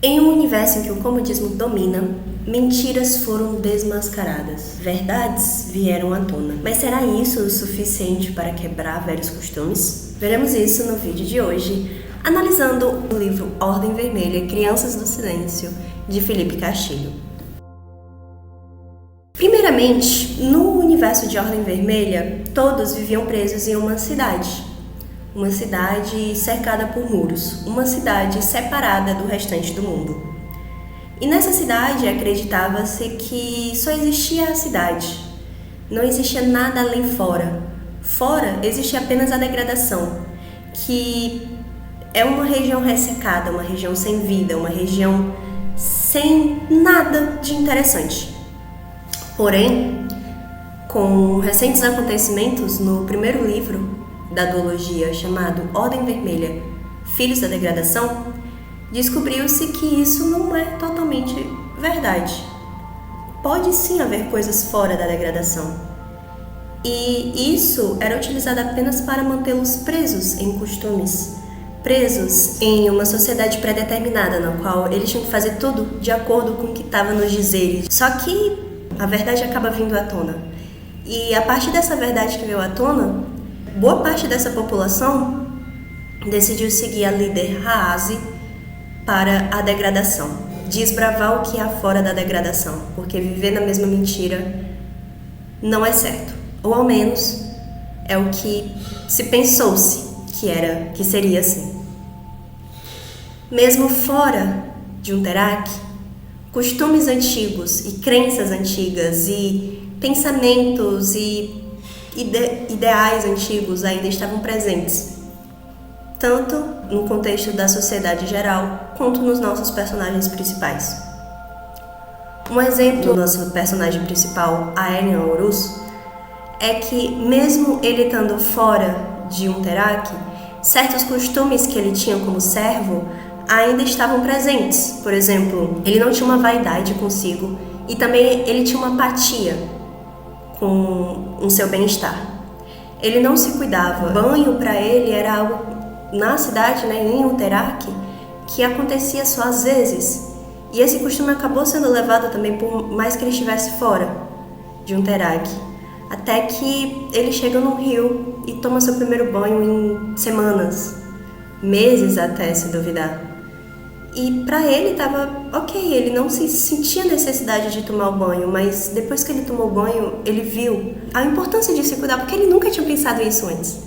Em um universo em que o comodismo domina, mentiras foram desmascaradas, verdades vieram à tona. Mas será isso o suficiente para quebrar velhos costumes? Veremos isso no vídeo de hoje, analisando o livro Ordem Vermelha, Crianças do Silêncio, de Felipe Castilho. Primeiramente, no universo de Ordem Vermelha, todos viviam presos em uma cidade cercada por muros, uma cidade separada do restante do mundo. E nessa cidade acreditava-se que só existia a cidade, não existia nada além fora. Fora existia apenas a degradação, que é uma região ressecada, uma região sem vida, uma região sem nada de interessante. Porém, com recentes acontecimentos no primeiro livro da duologia chamado Ordem Vermelha, Filhos da Degradação, descobriu-se que isso não é totalmente verdade. Pode sim haver coisas fora da degradação. E isso era utilizado apenas para mantê-los presos em costumes, presos em uma sociedade pré-determinada, na qual eles tinham que fazer tudo de acordo com o que estava nos dizeres. Só que a verdade acaba vindo à tona. E a partir dessa verdade que veio à tona, boa parte dessa população decidiu seguir a líder Raazi para a degradação, desbravar o que há fora da degradação, porque viver na mesma mentira não é certo, ou ao menos é o que se pensou-se que seria assim. Mesmo fora de Unterak, costumes antigos e crenças antigas e pensamentos e ideais antigos ainda estavam presentes, tanto no contexto da sociedade geral, quanto nos nossos personagens principais. Um exemplo do nosso personagem principal, Aelian Horus, é que mesmo ele estando fora de Unterak, certos costumes que ele tinha como servo ainda estavam presentes. Por exemplo, ele não tinha uma vaidade consigo e também ele tinha uma apatia com o seu bem-estar. Ele não se cuidava. Banho para ele era algo na cidade, em Unterak, que acontecia só às vezes. E esse costume acabou sendo levado também por mais que ele estivesse fora de Unterak. Até que ele chega no rio e toma seu primeiro banho em semanas, meses até, se duvidar. E pra ele tava ok, ele não se sentia necessidade de tomar o banho, mas depois que ele tomou o banho, ele viu a importância de se cuidar, porque ele nunca tinha pensado isso antes,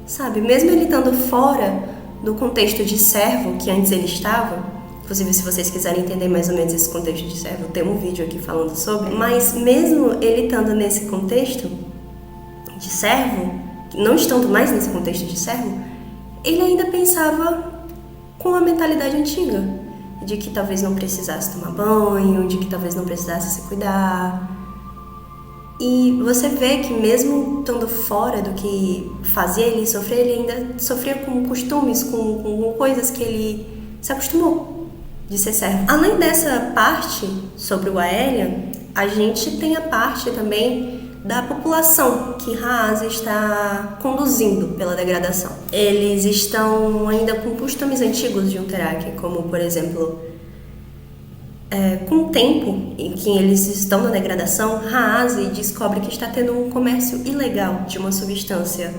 sabe? Mesmo ele estando fora do contexto de servo que antes ele estava, inclusive se vocês quiserem entender mais ou menos esse contexto de servo, tem um vídeo aqui falando sobre, mas mesmo ele estando nesse contexto de servo, não estando mais nesse contexto de servo, ele ainda pensava com a mentalidade antiga, de que talvez não precisasse tomar banho, de que talvez não precisasse se cuidar. E você vê que mesmo estando fora do que fazia ele sofrer, ele ainda sofria com costumes, com coisas que ele se acostumou de ser servo. Além dessa parte sobre o Aelian, a gente tem a parte também da população que Raazi está conduzindo pela degradação. Eles estão ainda com costumes antigos de Unterak, como, por exemplo, com o tempo em que eles estão na degradação, Raazi descobre que está tendo um comércio ilegal de uma substância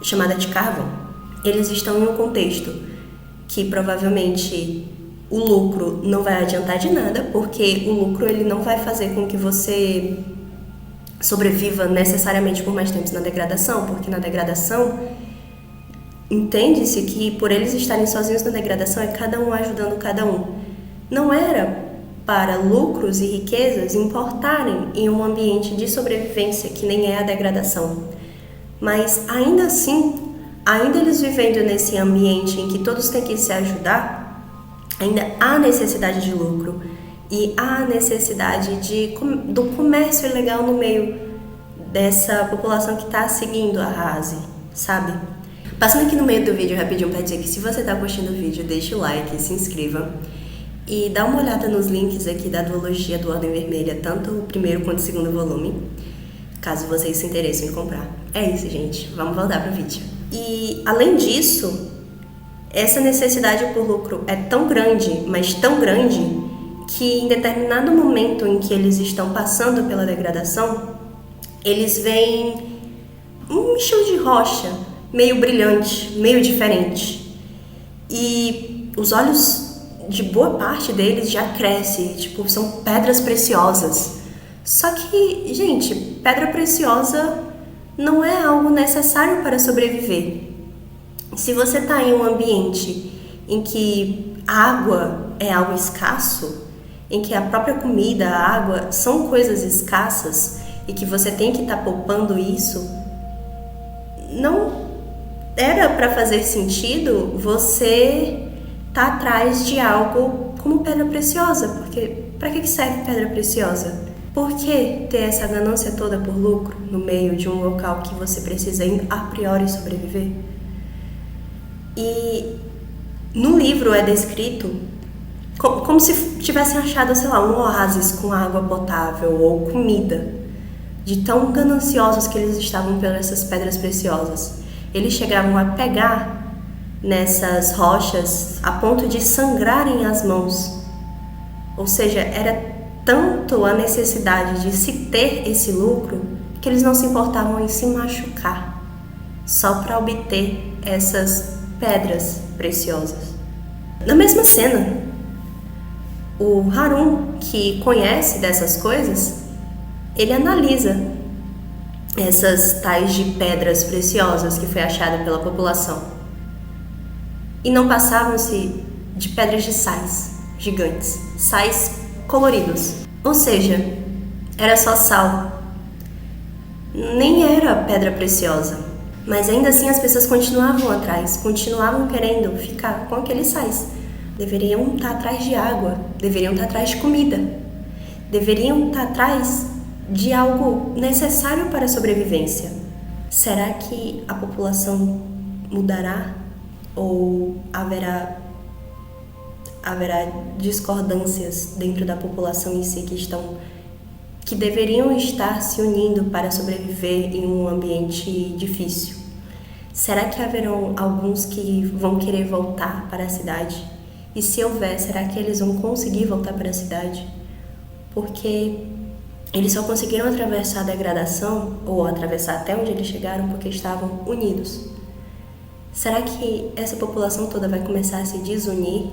chamada de carvão. Eles estão em um contexto que provavelmente o lucro não vai adiantar de nada, porque o lucro ele não vai fazer com que você sobreviva necessariamente por mais tempo na degradação, porque na degradação entende-se que por eles estarem sozinhos na degradação é cada um ajudando cada um. Não era para lucros e riquezas importarem em um ambiente de sobrevivência que nem é a degradação. Mas ainda assim, ainda eles vivendo nesse ambiente em que todos têm que se ajudar, ainda há necessidade de lucro. E há necessidade do comércio ilegal no meio dessa população que está seguindo a Raazi, sabe? Passando aqui no meio do vídeo rapidinho para dizer que se você está curtindo o vídeo, deixa o like, se inscreva e dá uma olhada nos links aqui da duologia do Ordem Vermelha, tanto o primeiro quanto o segundo volume, caso vocês se interessem em comprar. É isso, gente. Vamos voltar pro vídeo. E, além disso, Essa necessidade por lucro é tão grande, mas tão grande, que em determinado momento em que eles estão passando pela degradação, eles veem um estilo de rocha meio brilhante, meio diferente. E os olhos de boa parte deles já crescem, tipo, são pedras preciosas. Só que, gente, pedra preciosa não é algo necessário para sobreviver. Se você está em um ambiente em que água é algo escasso, em que a própria comida, a água são coisas escassas e que você tem que estar poupando isso, não era para fazer sentido você estar atrás de algo como pedra preciosa, porque para que serve pedra preciosa? Por que ter essa ganância toda por lucro no meio de um local que você precisa a priori sobreviver? E no livro é descrito como se tivessem achado, sei lá, um oásis com água potável ou comida, de tão gananciosos que eles estavam por essas pedras preciosas. Eles chegavam a pegar nessas rochas a ponto de sangrarem as mãos. Ou seja, era tanto a necessidade de se ter esse lucro que eles não se importavam em se machucar só para obter essas pedras preciosas. Na mesma cena, o Harun, que conhece dessas coisas, ele analisa essas tais de pedras preciosas que foi achada pela população. E não passavam-se de pedras de sais gigantes, sais coloridos. Ou seja, era só sal. Nem era pedra preciosa. Mas ainda assim as pessoas continuavam atrás, continuavam querendo ficar com aqueles sais. Deveriam estar atrás de água, deveriam estar atrás de comida, deveriam estar atrás de algo necessário para a sobrevivência. Será que a população mudará? Ou haverá discordâncias dentro da população em si que deveriam estar se unindo para sobreviver em um ambiente difícil? Será que haverão alguns que vão querer voltar para a cidade? E se houver, será que eles vão conseguir voltar para a cidade? Porque eles só conseguiram atravessar a degradação, ou atravessar até onde eles chegaram, porque estavam unidos. Será que essa população toda vai começar a se desunir?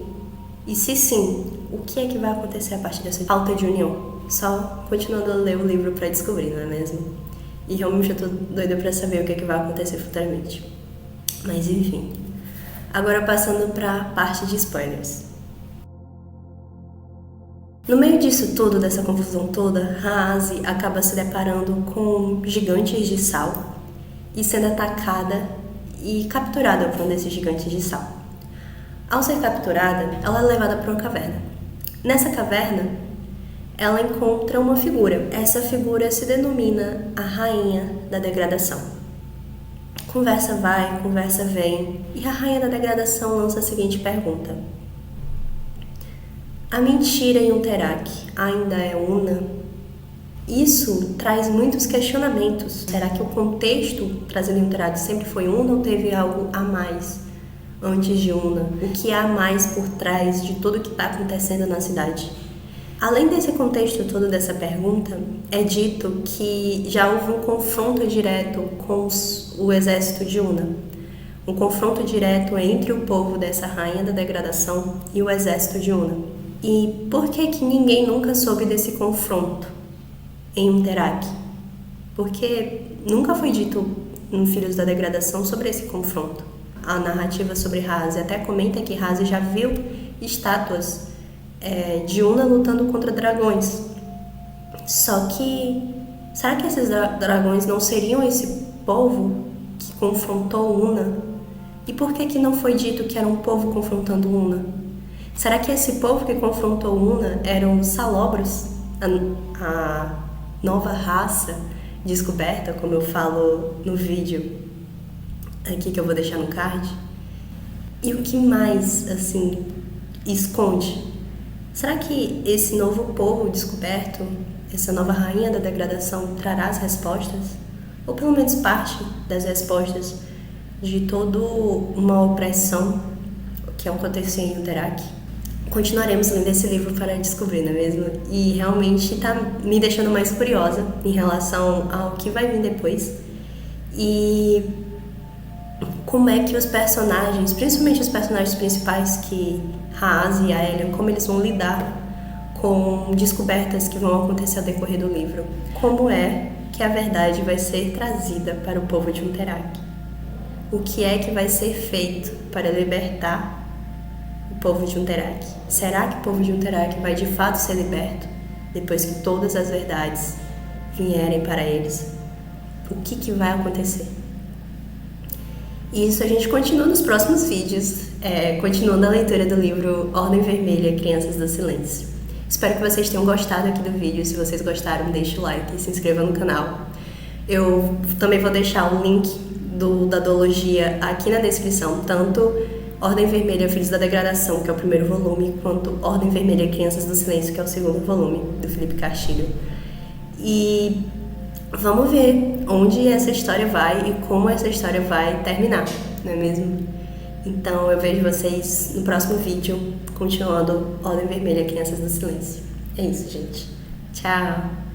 E se sim, o que é que vai acontecer a partir dessa falta de união? Só continuando a ler o livro para descobrir, não é mesmo? E realmente eu tô doida para saber o que é que vai acontecer futuramente. Mas enfim. Agora passando para a parte de spoilers. No meio disso tudo, dessa confusão toda, Raazi acaba se deparando com gigantes de sal e sendo atacada e capturada por um desses gigantes de sal. Ao ser capturada, ela é levada para uma caverna. Nessa caverna, ela encontra uma figura. Essa figura se denomina a Rainha da Degradação. Conversa vai, conversa vem, e a Rainha da Degradação lança a seguinte pergunta: a mentira em Unterak ainda é una? Isso traz muitos questionamentos. Será que o contexto trazendo em Unterak sempre foi una ou teve algo a mais antes de una? O que há mais por trás de tudo que está acontecendo na cidade? Além desse contexto todo dessa pergunta, é dito que já houve um confronto direto com o exército de Una. Um confronto direto entre o povo dessa Rainha da Degradação e o exército de Una. E por que ninguém nunca soube desse confronto em Unterak? Porque nunca foi dito em Filhos da Degradação sobre esse confronto. A narrativa sobre Raazi até comenta que Raazi já viu estátuas de Una lutando contra dragões. Só que, será que esses dragões não seriam esse povo que confrontou Una? E por que não foi dito que era um povo confrontando Una? Será que esse povo que confrontou Una eram os Salobros, a nova raça descoberta, como eu falo no vídeo aqui que eu vou deixar no card? E o que mais, assim, esconde? Será que esse novo povo descoberto, essa nova rainha da degradação, trará as respostas? Ou pelo menos parte das respostas de toda uma opressão que aconteceu em Unterak. Continuaremos lendo esse livro para descobrir, não é mesmo? E realmente está me deixando mais curiosa em relação ao que vai vir depois. E como é que os personagens, principalmente os personagens principais, que Haas e a Elliot, como eles vão lidar com descobertas que vão acontecer ao decorrer do livro. Como é que a verdade vai ser trazida para o povo de Unterak? O que é que vai ser feito para libertar o povo de Unterak? Será que o povo de Unterak vai de fato ser liberto depois que todas as verdades vierem para eles? O que vai acontecer? Isso a gente continua nos próximos vídeos, continuando a leitura do livro Ordem Vermelha, Crianças do Silêncio. Espero que vocês tenham gostado aqui do vídeo. Se vocês gostaram, deixe o like e se inscreva no canal. Eu também vou deixar o link da duologia aqui na descrição, tanto Ordem Vermelha, Filhos da Degradação, que é o primeiro volume, quanto Ordem Vermelha, Crianças do Silêncio, que é o segundo volume, do Felipe Castilho. E vamos ver onde essa história vai e como essa história vai terminar, não é mesmo? Então eu vejo vocês no próximo vídeo, continuando Ordem Vermelha, Crianças do Silêncio. É isso, gente. Tchau!